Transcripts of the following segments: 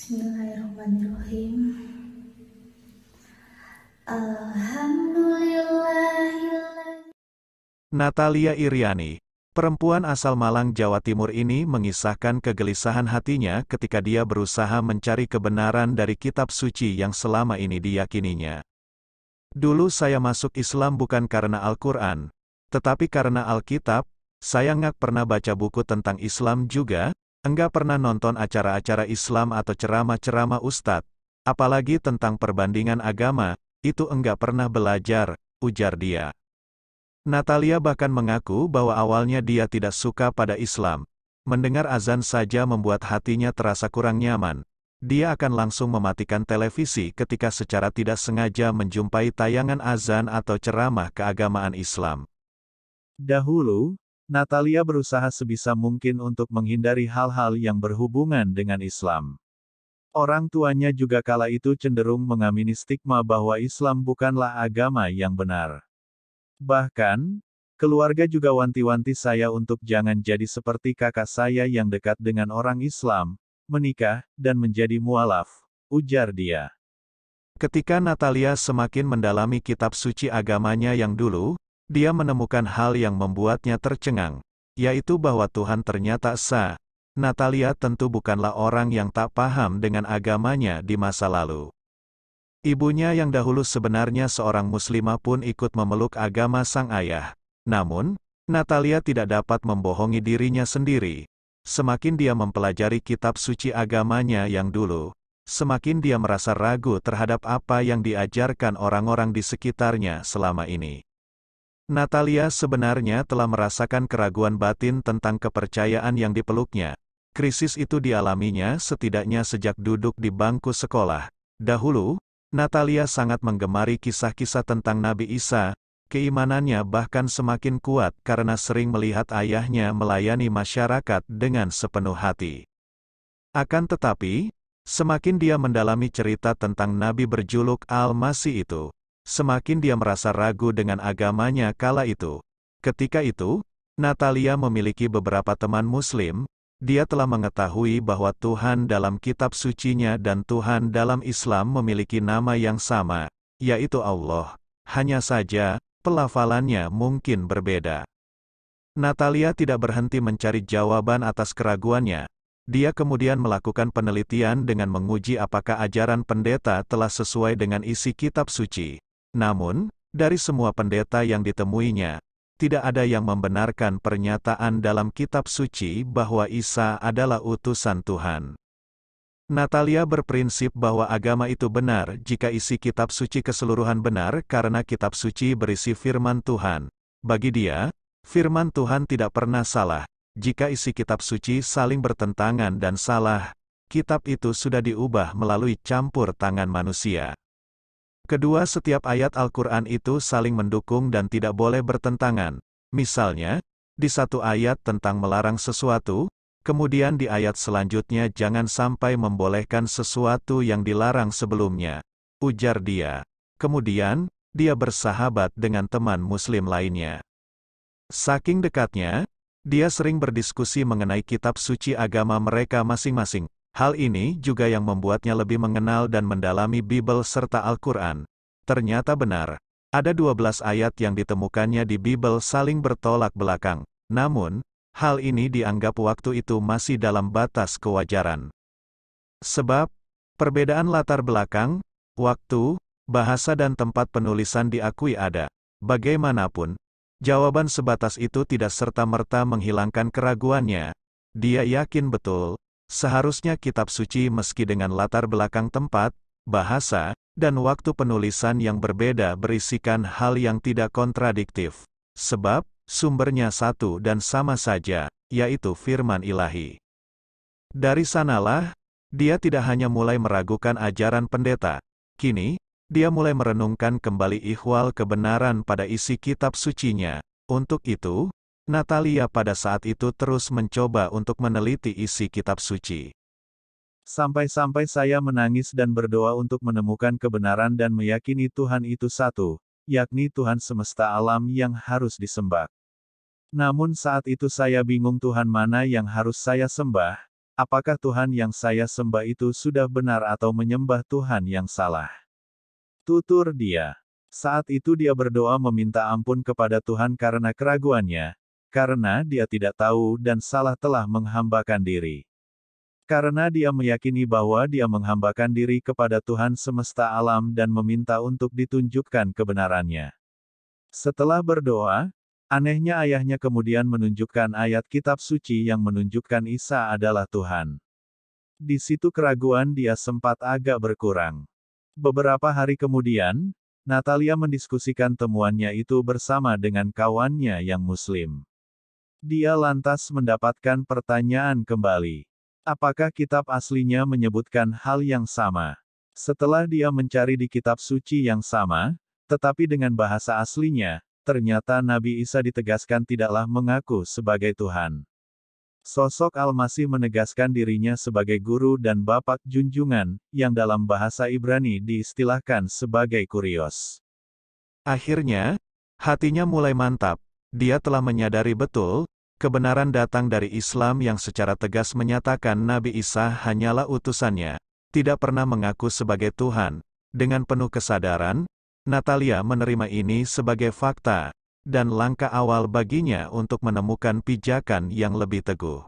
Bismillahirrahmanirrahim. Alhamdulillahilladzi. Natalia Iriani, perempuan asal Malang, Jawa Timur ini mengisahkan kegelisahan hatinya ketika dia berusaha mencari kebenaran dari kitab suci yang selama ini diyakininya. Dulu saya masuk Islam bukan karena Al-Quran, tetapi karena Alkitab. Saya nggak pernah baca buku tentang Islam juga, enggak pernah nonton acara-acara Islam atau ceramah-ceramah ustadz, apalagi tentang perbandingan agama, itu enggak pernah belajar, ujar dia. Natalia bahkan mengaku bahwa awalnya dia tidak suka pada Islam. Mendengar azan saja membuat hatinya terasa kurang nyaman. Dia akan langsung mematikan televisi ketika secara tidak sengaja menjumpai tayangan azan atau ceramah keagamaan Islam. Dahulu, Natalia berusaha sebisa mungkin untuk menghindari hal-hal yang berhubungan dengan Islam. Orang tuanya juga kala itu cenderung mengamini stigma bahwa Islam bukanlah agama yang benar. Bahkan, keluarga juga wanti-wanti saya untuk jangan jadi seperti kakak saya yang dekat dengan orang Islam, menikah, dan menjadi mualaf, ujar dia. Ketika Natalia semakin mendalami kitab suci agamanya yang dulu, dia menemukan hal yang membuatnya tercengang, yaitu bahwa Tuhan ternyata esa. Natalia tentu bukanlah orang yang tak paham dengan agamanya di masa lalu. Ibunya yang dahulu sebenarnya seorang muslimah pun ikut memeluk agama sang ayah. Namun, Natalia tidak dapat membohongi dirinya sendiri. Semakin dia mempelajari kitab suci agamanya yang dulu, semakin dia merasa ragu terhadap apa yang diajarkan orang-orang di sekitarnya selama ini. Natalia sebenarnya telah merasakan keraguan batin tentang kepercayaan yang dipeluknya. Krisis itu dialaminya setidaknya sejak duduk di bangku sekolah. Dahulu, Natalia sangat menggemari kisah-kisah tentang Nabi Isa. Keimanannya bahkan semakin kuat karena sering melihat ayahnya melayani masyarakat dengan sepenuh hati. Akan tetapi, semakin dia mendalami cerita tentang Nabi berjuluk Al-Masih itu, semakin dia merasa ragu dengan agamanya kala itu. Ketika itu, Natalia memiliki beberapa teman Muslim. Dia telah mengetahui bahwa Tuhan dalam kitab sucinya dan Tuhan dalam Islam memiliki nama yang sama, yaitu Allah. Hanya saja, pelafalannya mungkin berbeda. Natalia tidak berhenti mencari jawaban atas keraguannya. Dia kemudian melakukan penelitian dengan menguji apakah ajaran pendeta telah sesuai dengan isi kitab suci. Namun, dari semua pendeta yang ditemuinya, tidak ada yang membenarkan pernyataan dalam kitab suci bahwa Isa adalah utusan Tuhan. Natalia berprinsip bahwa agama itu benar jika isi kitab suci keseluruhan benar karena kitab suci berisi firman Tuhan. Bagi dia, firman Tuhan tidak pernah salah. Jika isi kitab suci saling bertentangan dan salah, kitab itu sudah diubah melalui campur tangan manusia. Kedua, setiap ayat Al-Quran itu saling mendukung dan tidak boleh bertentangan. Misalnya, di satu ayat tentang melarang sesuatu, kemudian di ayat selanjutnya jangan sampai membolehkan sesuatu yang dilarang sebelumnya, ujar dia. Kemudian, dia bersahabat dengan teman Muslim lainnya. Saking dekatnya, dia sering berdiskusi mengenai kitab suci agama mereka masing-masing. Hal ini juga yang membuatnya lebih mengenal dan mendalami Bible serta Al-Quran. Ternyata benar, ada 12 ayat yang ditemukannya di Bible saling bertolak belakang. Namun, hal ini dianggap waktu itu masih dalam batas kewajaran. Sebab, perbedaan latar belakang, waktu, bahasa dan tempat penulisan diakui ada. Bagaimanapun, jawaban sebatas itu tidak serta-merta menghilangkan keraguannya. Dia yakin betul, seharusnya kitab suci meski dengan latar belakang tempat, bahasa, dan waktu penulisan yang berbeda berisikan hal yang tidak kontradiktif. Sebab, sumbernya satu dan sama saja, yaitu firman ilahi. Dari sanalah, dia tidak hanya mulai meragukan ajaran pendeta. Kini, dia mulai merenungkan kembali ihwal kebenaran pada isi kitab sucinya. Untuk itu, Natalia pada saat itu terus mencoba untuk meneliti isi kitab suci. Sampai-sampai saya menangis dan berdoa untuk menemukan kebenaran dan meyakini Tuhan itu satu, yakni Tuhan semesta alam yang harus disembah. Namun saat itu saya bingung Tuhan mana yang harus saya sembah. apakah Tuhan yang saya sembah itu sudah benar atau menyembah Tuhan yang salah? Tutur dia. Saat itu dia berdoa meminta ampun kepada Tuhan karena keraguannya, karena dia tidak tahu dan salah telah menghambakan diri. Karena dia meyakini bahwa dia menghambakan diri kepada Tuhan semesta alam dan meminta untuk ditunjukkan kebenarannya. Setelah berdoa, anehnya ayahnya kemudian menunjukkan ayat kitab suci yang menunjukkan Isa adalah Tuhan. Di situ keraguan dia sempat agak berkurang. Beberapa hari kemudian, Natalia mendiskusikan temuannya itu bersama dengan kawannya yang Muslim. Dia lantas mendapatkan pertanyaan kembali. Apakah kitab aslinya menyebutkan hal yang sama? Setelah dia mencari di kitab suci yang sama, tetapi dengan bahasa aslinya, ternyata Nabi Isa ditegaskan tidaklah mengaku sebagai Tuhan. Sosok Al-Masih menegaskan dirinya sebagai guru dan bapak junjungan, yang dalam bahasa Ibrani diistilahkan sebagai kurios. Akhirnya, hatinya mulai mantap. Dia telah menyadari betul, kebenaran datang dari Islam yang secara tegas menyatakan Nabi Isa hanyalah utusannya, tidak pernah mengaku sebagai Tuhan. Dengan penuh kesadaran, Natalia menerima ini sebagai fakta, dan langkah awal baginya untuk menemukan pijakan yang lebih teguh.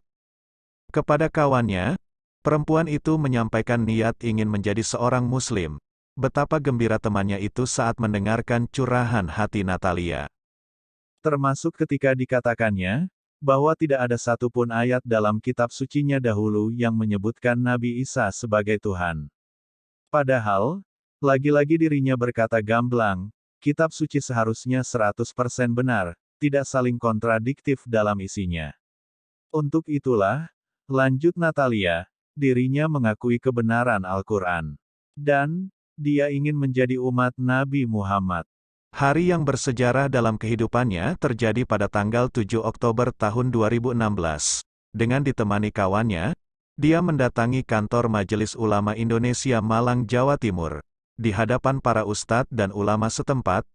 Kepada kawannya, perempuan itu menyampaikan niat ingin menjadi seorang Muslim. Betapa gembira temannya itu saat mendengarkan curahan hati Natalia. Termasuk ketika dikatakannya, bahwa tidak ada satupun ayat dalam kitab sucinya dahulu yang menyebutkan Nabi Isa sebagai Tuhan. Padahal, lagi-lagi dirinya berkata gamblang, kitab suci seharusnya 100% benar, tidak saling kontradiktif dalam isinya. Untuk itulah, lanjut Natalia, dirinya mengakui kebenaran Al-Quran. Dan, dia ingin menjadi umat Nabi Muhammad. Hari yang bersejarah dalam kehidupannya terjadi pada tanggal 7 Oktober tahun 2016. Dengan ditemani kawannya, dia mendatangi kantor Majelis Ulama Indonesia Malang, Jawa Timur. Di hadapan para ustadz dan ulama setempat,